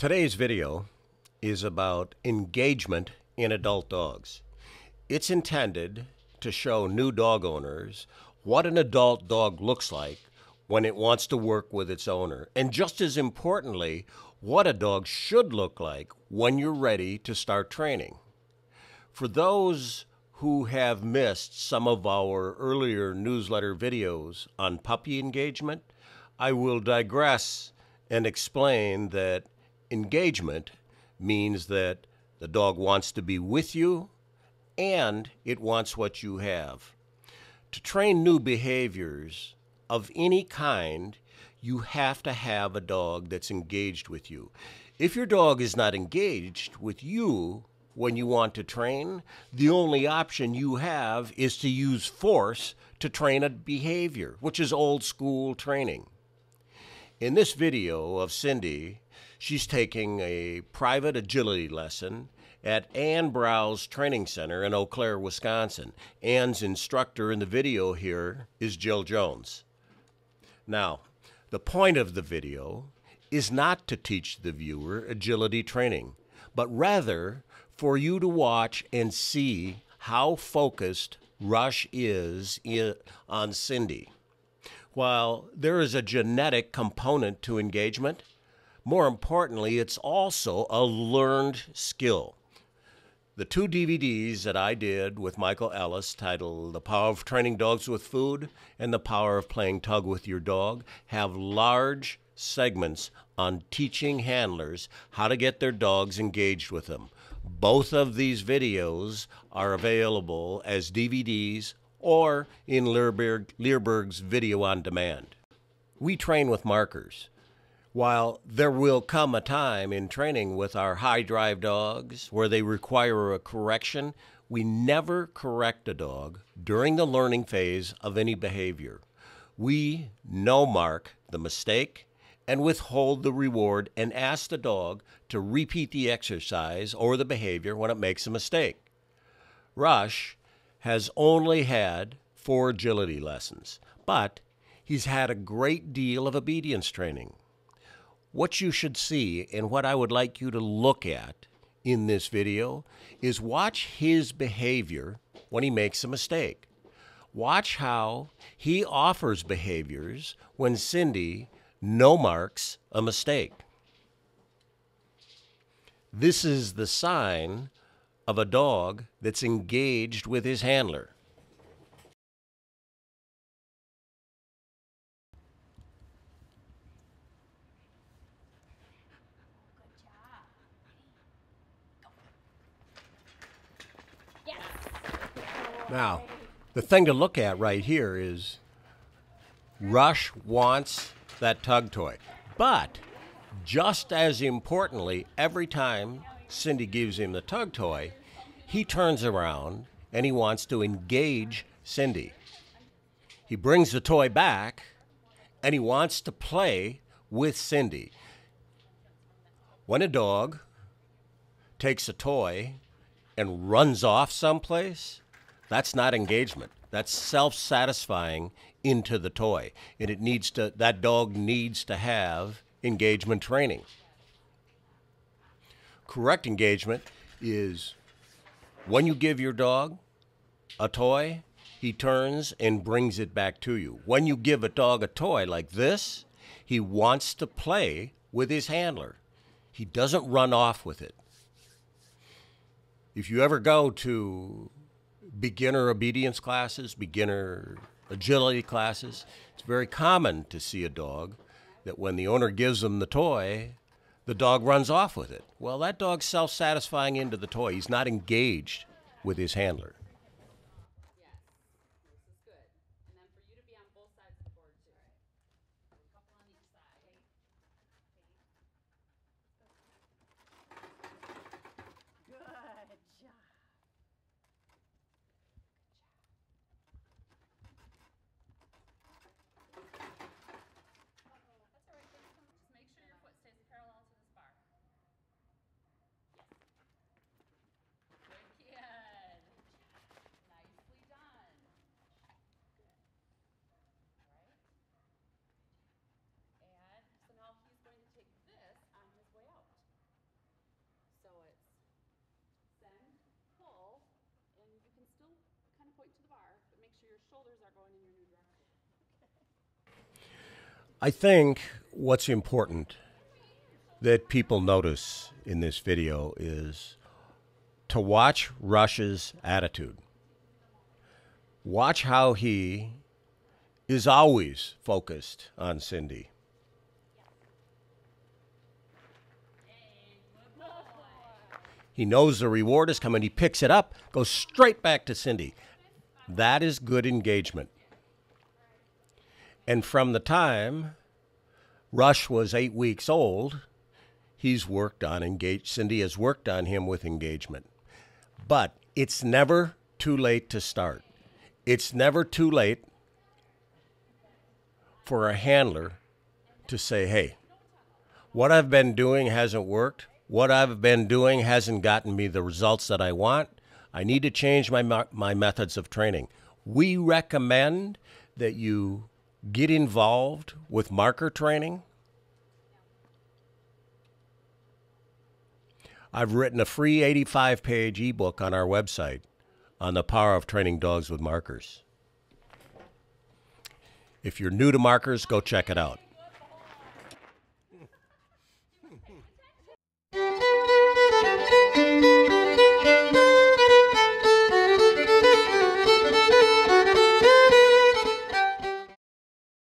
Today's video is about engagement in adult dogs. It's intended to show new dog owners what an adult dog looks like when it wants to work with its owner, and just as importantly, what a dog should look like when you're ready to start training. For those who have missed some of our earlier newsletter videos on puppy engagement, I will digress and explain that engagement means that the dog wants to be with you and it wants what you have. To train new behaviors of any kind, you have to have a dog that's engaged with you. If your dog is not engaged with you when you want to train, the only option you have is to use force to train a behavior, which is old school training. In this video of Cindy, she's taking a private agility lesson at Ann Brow's Training Center in Eau Claire, Wisconsin. Ann's instructor in the video here is Jill Jones. Now, the point of the video is not to teach the viewer agility training, but rather for you to watch and see how focused Rush is on Cindy. While there is a genetic component to engagement, more importantly, it's also a learned skill. The two DVDs that I did with Michael Ellis, titled The Power of Training Dogs with Food and The Power of Playing Tug with Your Dog, have large segments on teaching handlers how to get their dogs engaged with them. Both of these videos are available as DVDs or in Leerburg's Video on Demand. We train with markers. While there will come a time in training with our high drive dogs where they require a correction, we never correct a dog during the learning phase of any behavior. We no-mark the mistake and withhold the reward and ask the dog to repeat the exercise or the behavior when it makes a mistake. Rush has only had 4 agility lessons, but he's had a great deal of obedience training. What you should see, and what I would like you to look at in this video, is watch his behavior when he makes a mistake. Watch how he offers behaviors when Cindy no-marks a mistake. This is the sign of a dog that's engaged with his handler. Now, the thing to look at right here is Rush wants that tug toy. But just as importantly, every time Cindy gives him the tug toy, he turns around and he wants to engage Cindy. He brings the toy back and he wants to play with Cindy. When a dog takes a toy and runs off someplace, that's not engagement. That's self-satisfying into the toy. And that dog needs to have engagement training. Correct engagement is when you give your dog a toy, he turns and brings it back to you. When you give a dog a toy like this, he wants to play with his handler. He doesn't run off with it. If you ever go to beginner obedience classes, beginner agility classes, it's very common to see a dog that when the owner gives them the toy, the dog runs off with it. Well, that dog's self-satisfying into the toy. He's not engaged with his handler. I think what's important that people notice in this video is to watch Rush's attitude. Watch how he is always focused on Cindy. He knows the reward is coming. He picks it up, goes straight back to Cindy. That is good engagement. And from the time Rush was 8 weeks old, he's worked on Cindy has worked on him with engagement. But it's never too late to start. It's never too late for a handler to say, hey, what I've been doing hasn't worked. What I've been doing hasn't gotten me the results that I want. I need to change my methods of training. We recommend that you get involved with marker training. I've written a free 85-page ebook on our website on the power of training dogs with markers. If you're new to markers, go check it out.